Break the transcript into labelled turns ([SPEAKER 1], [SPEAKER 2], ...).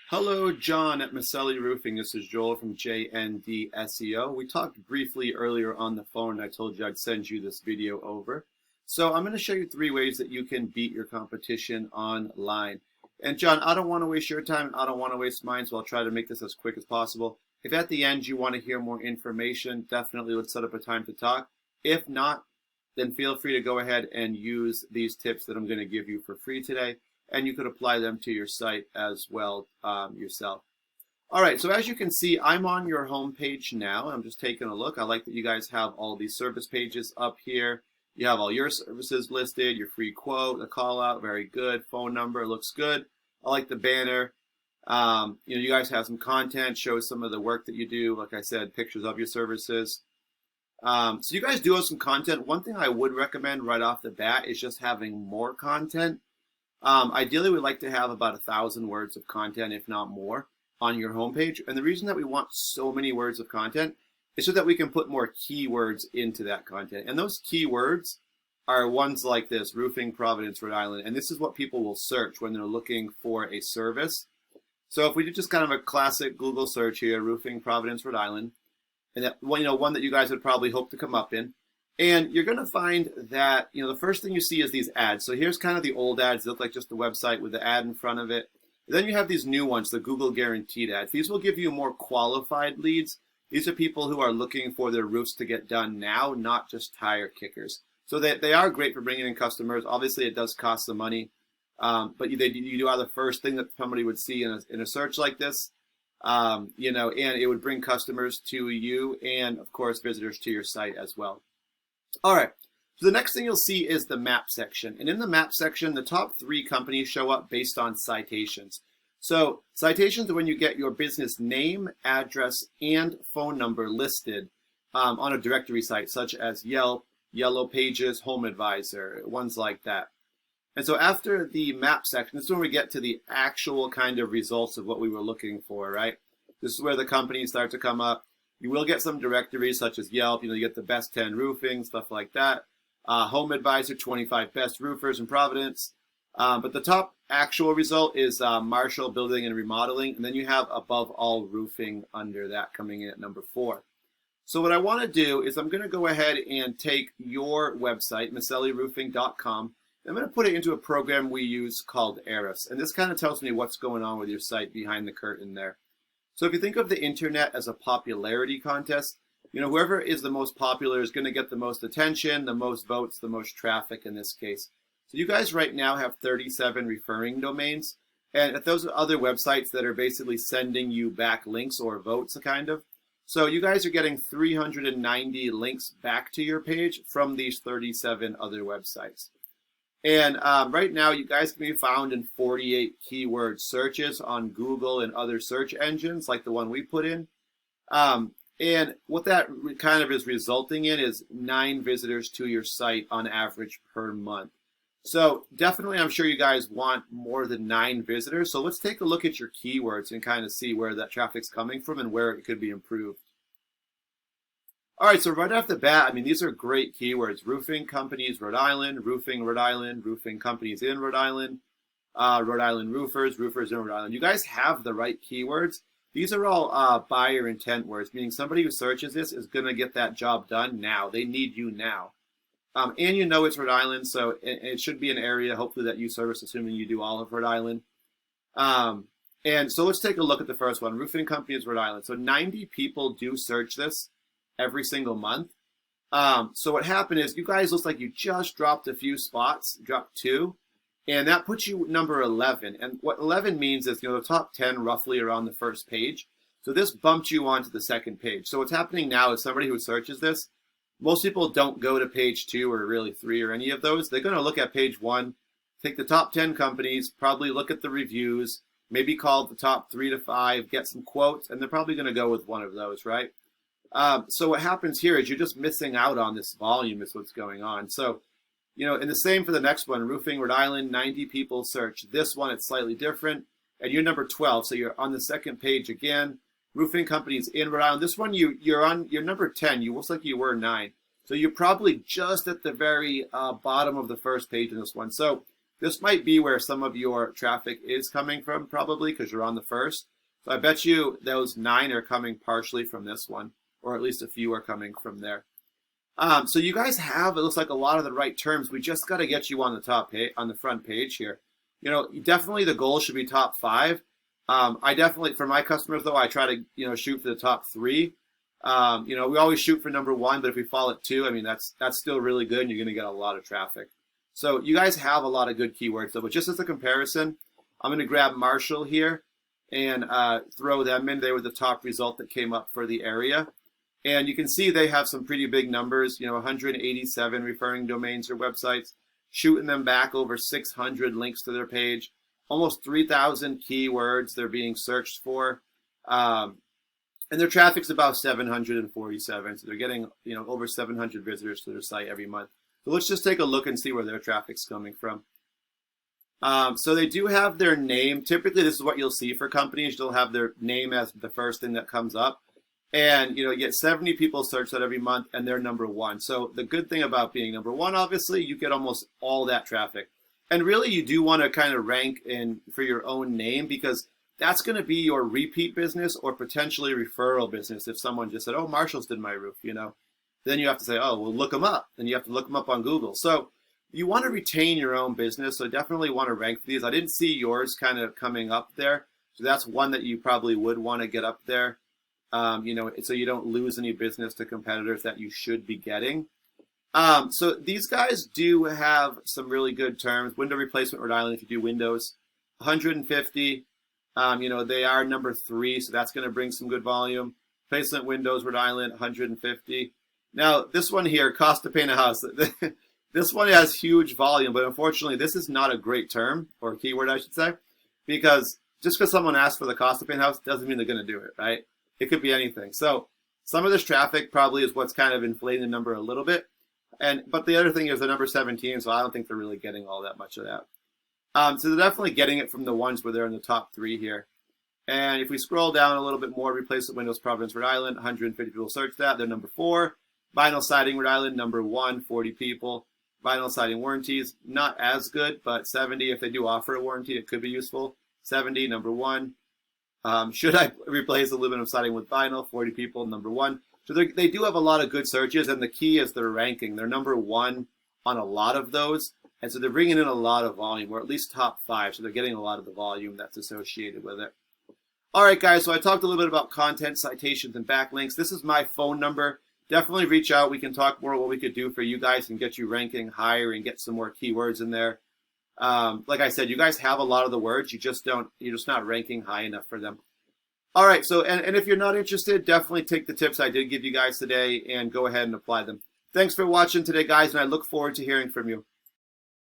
[SPEAKER 1] Hello, John at Miceli Roofing. This is Joel from JND SEO. We talked briefly earlier on the phone, and I told you I'd send you this video over. So I'm going to show you 3 ways that you can beat your competition online. And John, I don't want to waste your time, and I don't want to waste mine, so I'll try to make this as quick as possible. If at the end you want to hear more information, definitely let's set up a time to talk. If not, then feel free to go ahead and use these tips that I'm going to give you for free today. And you could apply them to your site as well yourself. All right, so as you can see, I'm on your home page now. I'm just taking a look. I like that you guys have all these service pages up here. You have all your services listed, your free quote, the call out, very good. Phone number looks good. I like the banner. You guys have some content, shows some of the work that you do. Like I said, pictures of your services. So you guys do have some content. One thing I would recommend right off the bat is just having more content. Ideally, we'd like to have about 1,000 words of content, if not more, on your homepage. And the reason that we want so many words of content is so that we can put more keywords into that content. And those keywords are ones like this, Roofing, Providence, Rhode Island. And this is what people will search when they're looking for a service. So if we did just kind of a classic Google search here, Roofing, Providence, Rhode Island, and that one that you guys would probably hope to come up in. And you're going to find that, the first thing you see is these ads. So here's kind of the old ads. They look like just the website with the ad in front of it. Then you have these new ones, the Google Guaranteed ads. These will give you more qualified leads. These are people who are looking for their roofs to get done now, not just tire kickers. So they are great for bringing in customers. Obviously, it does cost some money. But you do are the first thing that somebody would see in a search like this. And it would bring customers to you and, of course, visitors to your site as well. All right, so the next thing you'll see is the map section. And in the map section, the top 3 companies show up based on citations. So citations are when you get your business name, address, and phone number listed on a directory site, such as Yelp, Yellow Pages, Home Advisor, ones like that. And so after the map section, this is when we get to the actual kind of results of what we were looking for, right? This is where the companies start to come up. You will get some directories such as Yelp, you get the best 10 roofing, stuff like that. Home Advisor, 25 best roofers in Providence. But the top actual result is Marshall Building and Remodeling. And then you have Above All Roofing under that coming in at number 4. So what I want to do is I'm going to go ahead and take your website, miceliroofing.com. I'm going to put it into a program we use called Eris. And this kind of tells me what's going on with your site behind the curtain there. So if you think of the internet as a popularity contest, whoever is the most popular is going to get the most attention, the most votes, the most traffic in this case. So you guys right now have 37 referring domains. And if those are other websites that are basically sending you back links or votes, kind of. So you guys are getting 390 links back to your page from these 37 other websites. And right now, you guys can be found in 48 keyword searches on Google and other search engines like the one we put in. And what that kind of is resulting in is 9 visitors to your site on average per month. So definitely, I'm sure you guys want more than 9 visitors. So let's take a look at your keywords and kind of see where that traffic's coming from and where it could be improved. All right, so right off the bat, these are great keywords. Roofing companies, Rhode Island, roofing companies in Rhode Island roofers, roofers in Rhode Island. You guys have the right keywords. These are all buyer intent words, meaning somebody who searches this is going to get that job done now. They need you now. And it's Rhode Island, so it should be an area, hopefully, that you service, assuming you do all of Rhode Island. And so let's take a look at the first one, roofing companies, Rhode Island. So 90 people do search this every single month. So what happened is you guys looks like you just dropped a few spots, dropped 2, and that puts you number 11. And what 11 means is, the top 10 roughly are on the first page. So this bumped you onto the second page. So what's happening now is somebody who searches this, most people don't go to page 2 or really 3 or any of those. They're going to look at page 1, take the top 10 companies, probably look at the reviews, maybe call the top 3 to 5, get some quotes, and they're probably going to go with one of those, right? So what happens here is you're just missing out on this volume is what's going on. So, and the same for the next one, Roofing Rhode Island, 90 people search. This one, it's slightly different. And you're number 12, so you're on the second page again. Roofing companies in Rhode Island. This one, you're number 10. You looks like you were 9. So you're probably just at the very bottom of the first page in this one. So this might be where some of your traffic is coming from, probably because you're on the first. So I bet you those 9 are coming partially from this one, or at least a few are coming from there. So you guys have, it looks like, a lot of the right terms. We just got to get you on the top page, on the front page here. You know, definitely the goal should be top 5. I definitely, for my customers though, I try to, you know, shoot for the top 3. You know, we always shoot for number 1, but if we fall at 2, I mean, that's still really good, and you're going to get a lot of traffic. So you guys have a lot of good keywords though, but just as a comparison, I'm going to grab Marshall here and throw them in. They were the top result that came up for the area. And you can see they have some pretty big numbers, you know, 187 referring domains or websites, shooting them back over 600 links to their page, almost 3,000 keywords they're being searched for. And their traffic's about 747, so they're getting, you know, over 700 visitors to their site every month. So let's just take a look and see where their traffic's coming from. So they do have their name. Typically, this is what you'll see for companies. They'll have their name as the first thing that comes up. And, you know, you get 70 people search that every month, and they're number 1. So the good thing about being number 1, obviously, you get almost all that traffic. And really, you do want to kind of rank in for your own name, because that's going to be your repeat business or potentially referral business. If someone just said, oh, Marshall's did my roof, you know, then you have to say, oh, well, look them up. Then you have to look them up on Google. So you want to retain your own business. So definitely want to rank for these. I didn't see yours kind of coming up there. So that's one that you probably would want to get up there. You know, so you don't lose any business to competitors that you should be getting. So these guys do have some really good terms. Window replacement, Rhode Island, if you do windows, 150. You know, they are number 3, so that's going to bring some good volume. Replacement windows, Rhode Island, 150. Now, this one here, cost to paint a house. This one has huge volume, but unfortunately, this is not a great term, or keyword, I should say, because just because someone asks for the cost to paint a house doesn't mean they're going to do it, right? It could be anything. So some of this traffic probably is what's kind of inflating the number a little bit. But the other thing is the number 17, so I don't think they're really getting all that much of that. So they're definitely getting it from the ones where they're in the top 3 here. And if we scroll down a little bit more, replacement windows, Providence, Rhode Island, 150 people search that. They're number 4. Vinyl siding, Rhode Island, number 1, 40 people. Vinyl siding warranties, not as good, but 70. If they do offer a warranty, it could be useful. 70, number 1. Should I replace aluminum siding with vinyl? 40 people, number 1. So they do have a lot of good searches, and the key is their ranking. They're number 1 on a lot of those, and so they're bringing in a lot of volume, or at least top 5, so they're getting a lot of the volume that's associated with it. All right, guys, so I talked a little bit about content, citations, and backlinks. This is my phone number. Definitely reach out. We can talk more what we could do for you guys and get you ranking higher and get some more keywords in there. Like I said, you guys have a lot of the words. You're just not ranking high enough for them. All right, so and if you're not interested, definitely take the tips I did give you guys today and go ahead and apply them. Thanks for watching today, guys, and I look forward to hearing from you.